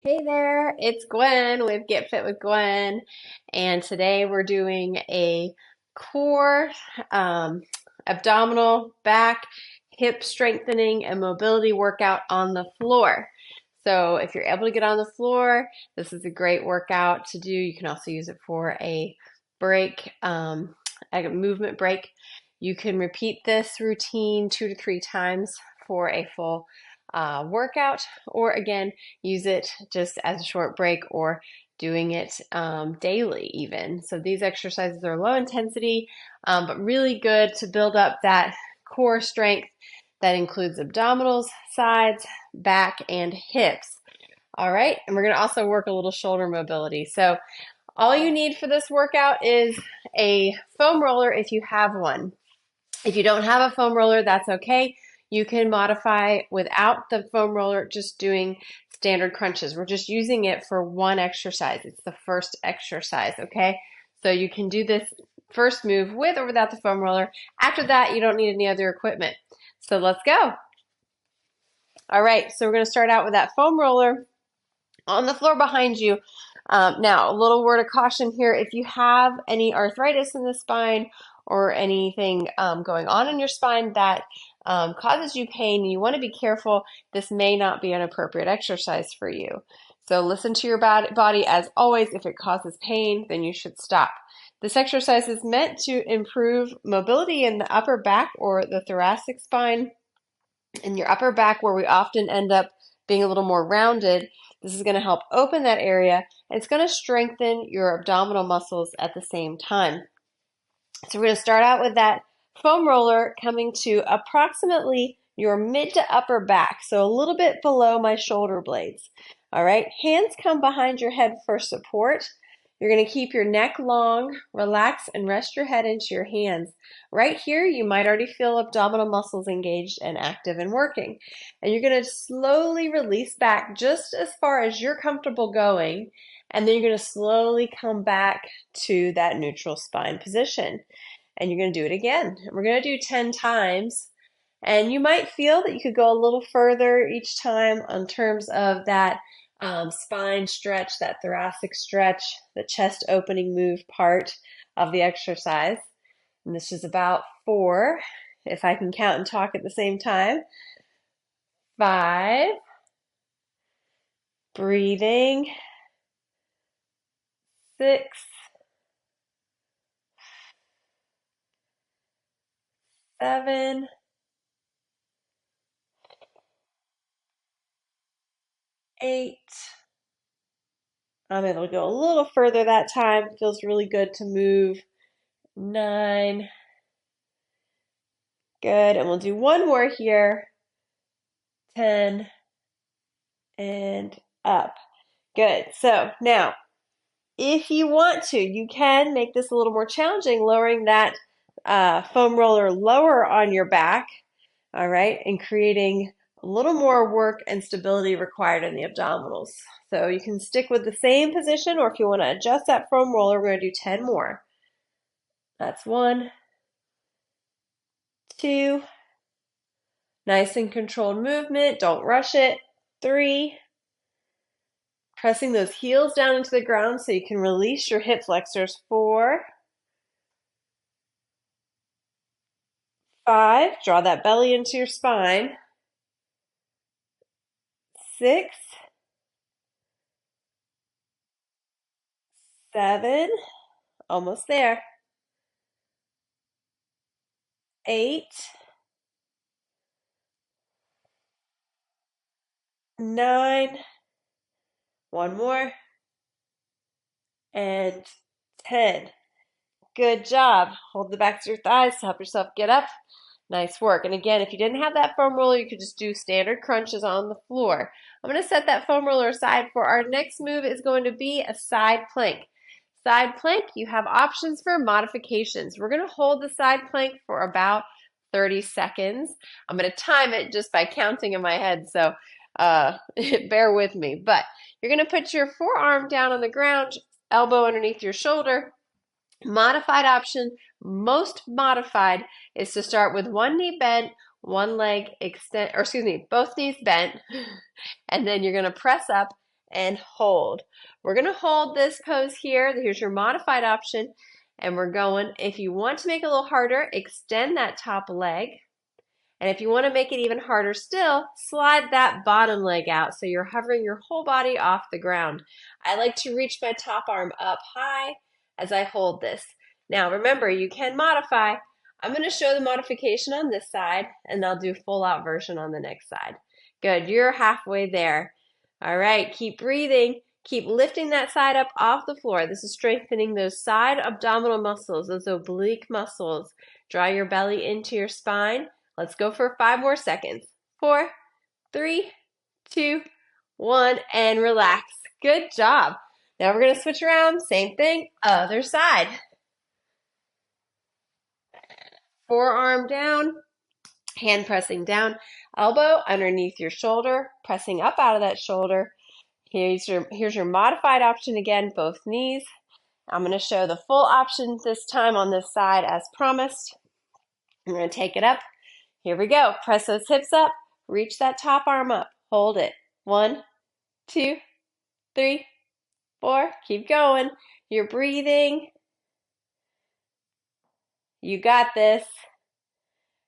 Hey there, it's Gwen with Get Fit with Gwen, and today we're doing a core, abdominal, back, hip strengthening, and mobility workout on the floor. So if you're able to get on the floor, this is a great workout to do. You can also use it for a break, a movement break. You can repeat this routine 2 to 3 times for a full workout, or again, use it just as a short break or doing it daily even. So these exercises are low intensity, but really good to build up that core strength that includes abdominals, sides, back, and hips. All right, and we're going to also work a little shoulder mobility. So all you need for this workout is a foam roller if you have one. If you don't have a foam roller, that's okay. You can modify without the foam roller, just doing standard crunches. We're just using it for one exercise. It's the first exercise, okay? So you can do this first move with or without the foam roller. After that, you don't need any other equipment. So let's go. All right, so we're going to start out with that foam roller on the floor behind you. Now, a little word of caution here. If you have any arthritis in the spine or anything going on in your spine that causes you pain, and you want to be careful, this may not be an appropriate exercise for you. So listen to your body. As always, if it causes pain, then you should stop. This exercise is meant to improve mobility in the upper back or the thoracic spine. In your upper back, where we often end up being a little more rounded, this is going to help open that area, and it's going to strengthen your abdominal muscles at the same time. So we're going to start out with that foam roller coming to approximately your mid to upper back, so a little bit below my shoulder blades. All right, hands come behind your head for support. You're going to keep your neck long, relax, and rest your head into your hands. Right here, you might already feel abdominal muscles engaged and active and working. And you're going to slowly release back just as far as you're comfortable going, and then you're going to slowly come back to that neutral spine position. And you're going to do it again. We're going to do 10 times. And you might feel that you could go a little further each time in terms of that spine stretch, that thoracic stretch, the chest opening move part of the exercise. And this is about 4, if I can count and talk at the same time. 5, breathing. 6, 7, 8. I'm able to go a little further that time. It feels really good to move. 9. Good. And we'll do one more here. 10 and up. Good. So now, if you want to, you can make this a little more challenging, lowering that foam roller lower on your back, all right, and creating a little more work and stability required in the abdominals. So you can stick with the same position, or if you want to adjust that foam roller, we're going to do 10 more. That's 1, 2, nice and controlled movement, don't rush it. 3, pressing those heels down into the ground so you can release your hip flexors. 4, 5, draw that belly into your spine. 6, 7, almost there. 8, 9, one more, and 10. Good job. Hold the backs of your thighs to help yourself get up. Nice work. And again, if you didn't have that foam roller, you could just do standard crunches on the floor. I'm going to set that foam roller aside. For our next move is going to be a side plank. Side plank, you have options for modifications. We're going to hold the side plank for about 30 seconds. I'm going to time it just by counting in my head, so bear with me. But you're going to put your forearm down on the ground, elbow underneath your shoulder. Modified option, most modified, is to start with one knee bent, one leg extend, or excuse me, both knees bent, and then you're going to press up and hold. We're going to hold this pose here. Here's your modified option. And we're going, if you want to make it a little harder, extend that top leg. And if you want to make it even harder still, slide that bottom leg out so you're hovering your whole body off the ground. I like to reach my top arm up high as I hold this. Now remember, you can modify. I'm going to show the modification on this side, and I'll do full out version on the next side. Good, you're halfway there. All right, keep breathing. Keep lifting that side up off the floor. This is strengthening those side abdominal muscles, those oblique muscles. Draw your belly into your spine. Let's go for 5 more seconds. 4, 3, 2, 1, and relax. Good job. Now we're going to switch around. Same thing, other side. Forearm down, hand pressing down, elbow underneath your shoulder, pressing up out of that shoulder. Here's your modified option again, both knees. I'm going to show the full option this time on this side as promised. I'm going to take it up. Here we go. Press those hips up. Reach that top arm up. Hold it. 1, 2, 3, 4. Keep going. You're breathing. You got this.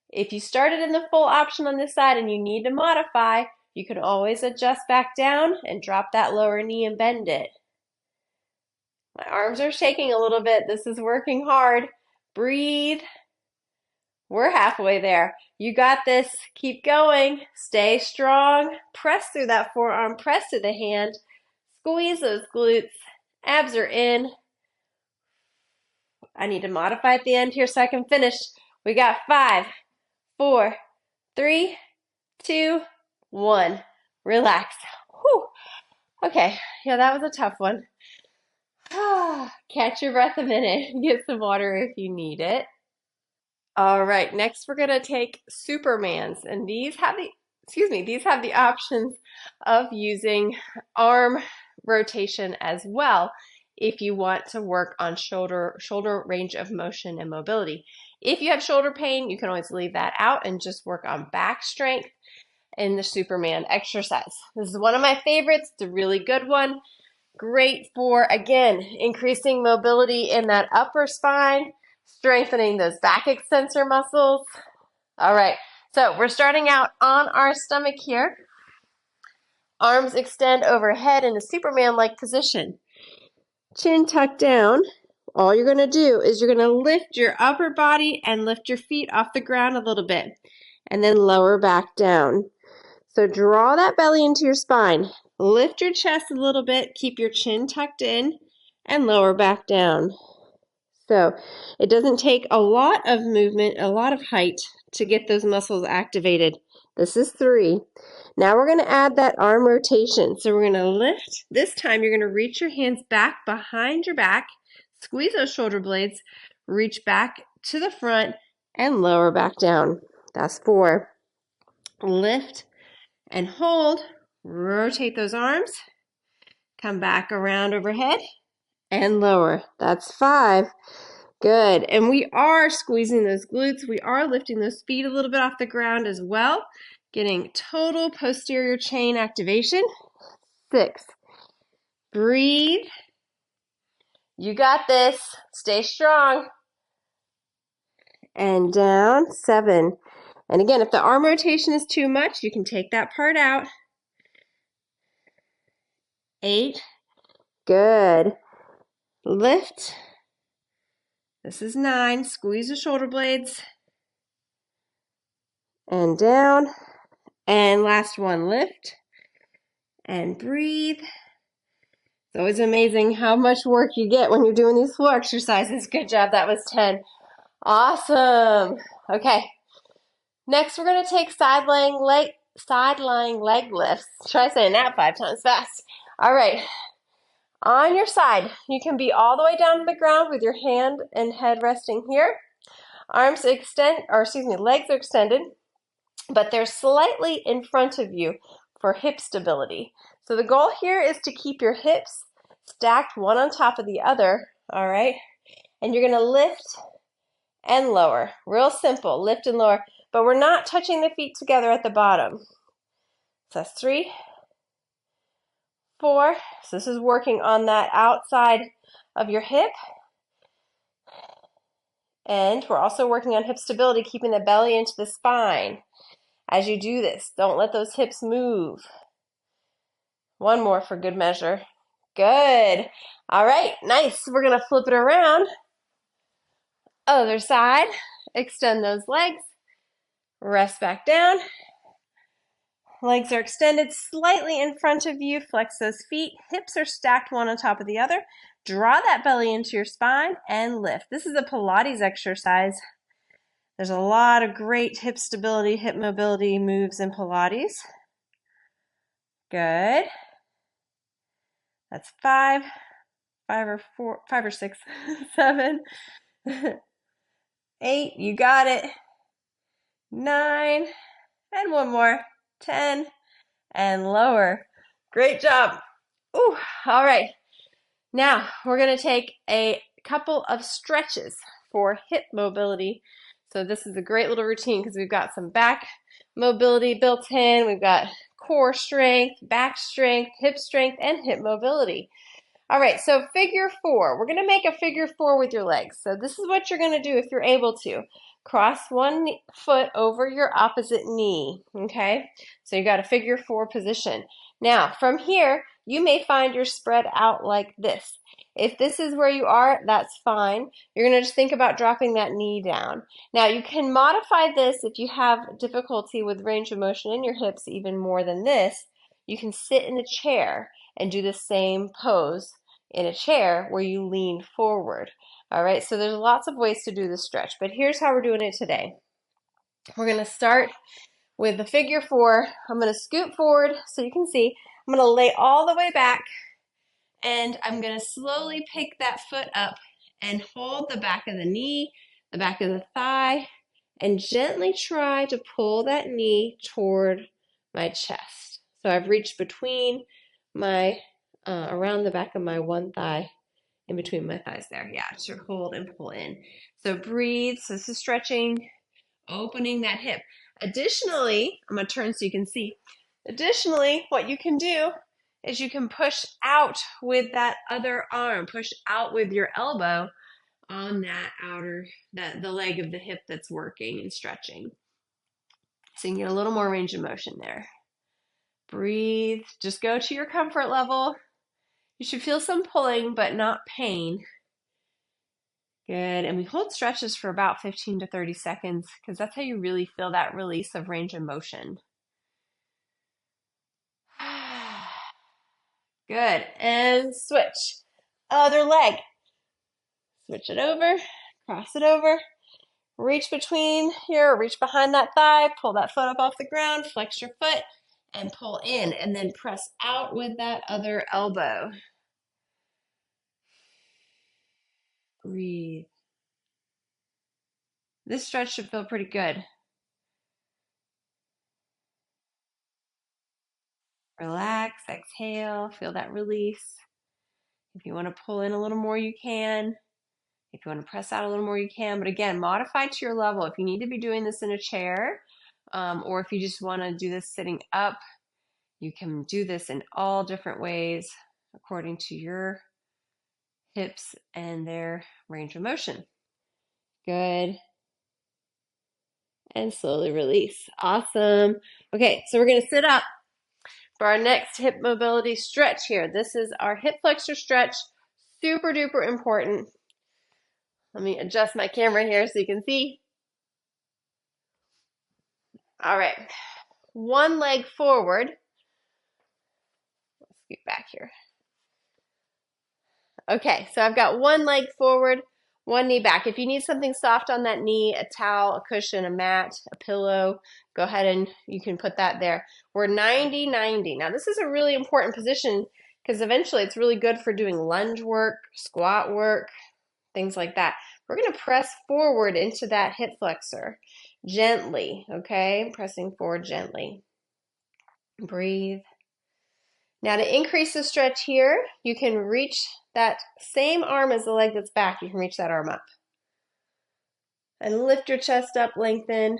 If you started in the full option on this side and you need to modify, you can always adjust back down and drop that lower knee and bend it. My arms are shaking a little bit. This is working hard. Breathe. We're halfway there. You got this. Keep going. Stay strong. Press through that forearm. Press through the hand. Squeeze those glutes. Abs are in. I need to modify at the end here so I can finish. We got 5, 4, 3, 2, 1. Relax. Whew. Okay, yeah, that was a tough one. Catch your breath a minute. Get some water if you need it. All right, next we're gonna take Supermans, and these have the options of using arm rotation as well if you want to work on shoulder range of motion and mobility. If you have shoulder pain, you can always leave that out and just work on back strength in the Superman exercise. This is one of my favorites. It's a really good one. Great for, again, increasing mobility in that upper spine, strengthening those back extensor muscles. All right, so we're starting out on our stomach here. Arms extend overhead in a Superman-like position. Chin tucked down. All you're going to do is you're going to lift your upper body and lift your feet off the ground a little bit, and then lower back down. So draw that belly into your spine. Lift your chest a little bit, keep your chin tucked in, and lower back down. So it doesn't take a lot of movement, a lot of height to get those muscles activated. This is 3. Now we're going to add that arm rotation. So we're going to lift. This time you're going to reach your hands back behind your back, squeeze those shoulder blades, reach back to the front, and lower back down. That's 4. Lift and hold. Rotate those arms. Come back around overhead and lower. That's 5. Good. And we are squeezing those glutes. We are lifting those feet a little bit off the ground as well. Getting total posterior chain activation. 6. Breathe. You got this. Stay strong. And down. 7. And again, if the arm rotation is too much, you can take that part out. 8. Good. Lift. This is 9. Squeeze the shoulder blades. And down. And last one, lift. And breathe. It's always amazing how much work you get when you're doing these floor exercises. Good job. That was 10. Awesome. Okay. Next, we're going to take sideline leg lifts. Try saying that 5 times fast. All right. On your side, you can be all the way down to the ground with your hand and head resting here. Legs are extended, but they're slightly in front of you for hip stability. So the goal here is to keep your hips stacked one on top of the other, all right? And you're going to lift and lower. Real simple, lift and lower, but we're not touching the feet together at the bottom. So that's 3, 4. So this is working on that outside of your hip. And we're also working on hip stability, keeping the belly into the spine. As you do this, don't let those hips move. 1 more for good measure. Good. All right, nice. We're going to flip it around. Other side. Extend those legs. Rest back down. Legs are extended slightly in front of you. Flex those feet. Hips are stacked one on top of the other. Draw that belly into your spine and lift. This is a Pilates exercise. There's a lot of great hip stability, hip mobility moves in Pilates. Good. That's 5 or 6, 7, 8. You got it. 9, and 1 more. 10, and lower. Great job. Ooh, all right. Now we're going to take a couple of stretches for hip mobility. So this is a great little routine because we've got some back mobility built in. We've got core strength, back strength, hip strength, and hip mobility. All right, so figure 4. We're going to make a figure 4 with your legs. So this is what you're going to do if you're able to. Cross one foot over your opposite knee, okay? So you got a figure 4 position. Now, from here, you may find you're spread out like this. If this is where you are, that's fine. You're going to just think about dropping that knee down. Now, you can modify this if you have difficulty with range of motion in your hips even more than this. You can sit in a chair and do the same pose in a chair where you lean forward. All right, so there's lots of ways to do the stretch, but here's how we're doing it today. We're going to start with the figure 4. I'm going to scoot forward so you can see. I'm going to lay all the way back, and I'm going to slowly pick that foot up and hold the back of the knee, the back of the thigh, and gently try to pull that knee toward my chest. So I've reached between my, around the back of my one thigh, in between my thighs there. Yeah, to hold and pull in. So breathe. So this is stretching, opening that hip. Additionally, I'm going to turn so you can see. Additionally, what you can do is you can push out with that other arm. Push out with your elbow on that outer, the leg of the hip that's working and stretching. So you can get a little more range of motion there. Breathe. Just go to your comfort level. You should feel some pulling, but not pain. Good. And we hold stretches for about 15 to 30 seconds because that's how you really feel that release of range of motion. Good. And switch. Other leg. Switch it over. Cross it over. Reach between here, reach behind that thigh, pull that foot up off the ground, flex your foot, and pull in. And then press out with that other elbow. Breathe. This stretch should feel pretty good. Relax, exhale, feel that release. If you want to pull in a little more, you can. If you want to press out a little more, you can. But again, modify to your level. If you need to be doing this in a chair, or if you just want to do this sitting up, you can do this in all different ways according to your hips and their range of motion. Good. And slowly release. Awesome. Okay, so we're going to sit up for our next hip mobility stretch here. This is our hip flexor stretch. Super duper important. Let me adjust my camera here so you can see. All right. One leg forward. Let's get back here. Okay, so I've got one leg forward, one knee back. If you need something soft on that knee, a towel, a cushion, a mat, a pillow, go ahead and you can put that there. We're 90-90. Now this is a really important position because eventually it's really good for doing lunge work, squat work, things like that. We're going to press forward into that hip flexor gently, okay? Pressing forward gently. Breathe. Now to increase the stretch here, you can reach that same arm as the leg that's back. You can reach that arm up. And lift your chest up, lengthen.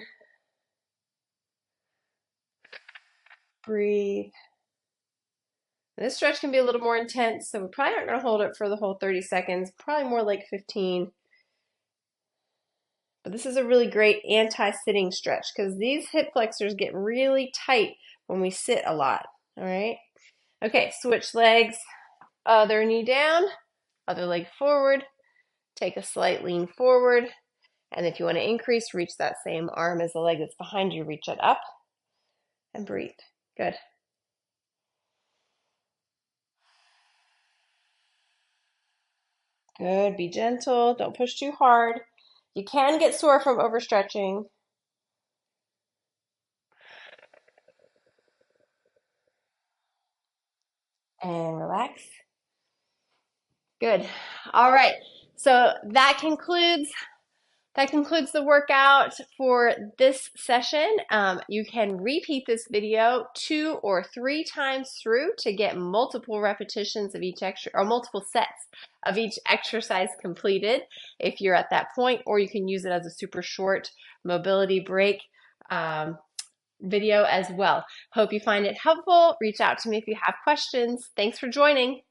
Breathe. And this stretch can be a little more intense, so we probably aren't going to hold it for the whole 30 seconds, probably more like 15. But this is a really great anti-sitting stretch because these hip flexors get really tight when we sit a lot. All right. Okay, switch legs. Other knee down, other leg forward. Take a slight lean forward. And if you want to increase, reach that same arm as the leg that's behind you. Reach it up and breathe. Good. Good. Be gentle. Don't push too hard. You can get sore from overstretching. And relax. Good. All right. So that concludes the workout for this session. You can repeat this video 2 or 3 times through to get multiple repetitions of each or multiple sets of each exercise completed if you're at that point, or you can use it as a super short mobility break video as well. Hope you find it helpful. Reach out to me if you have questions. Thanks for joining.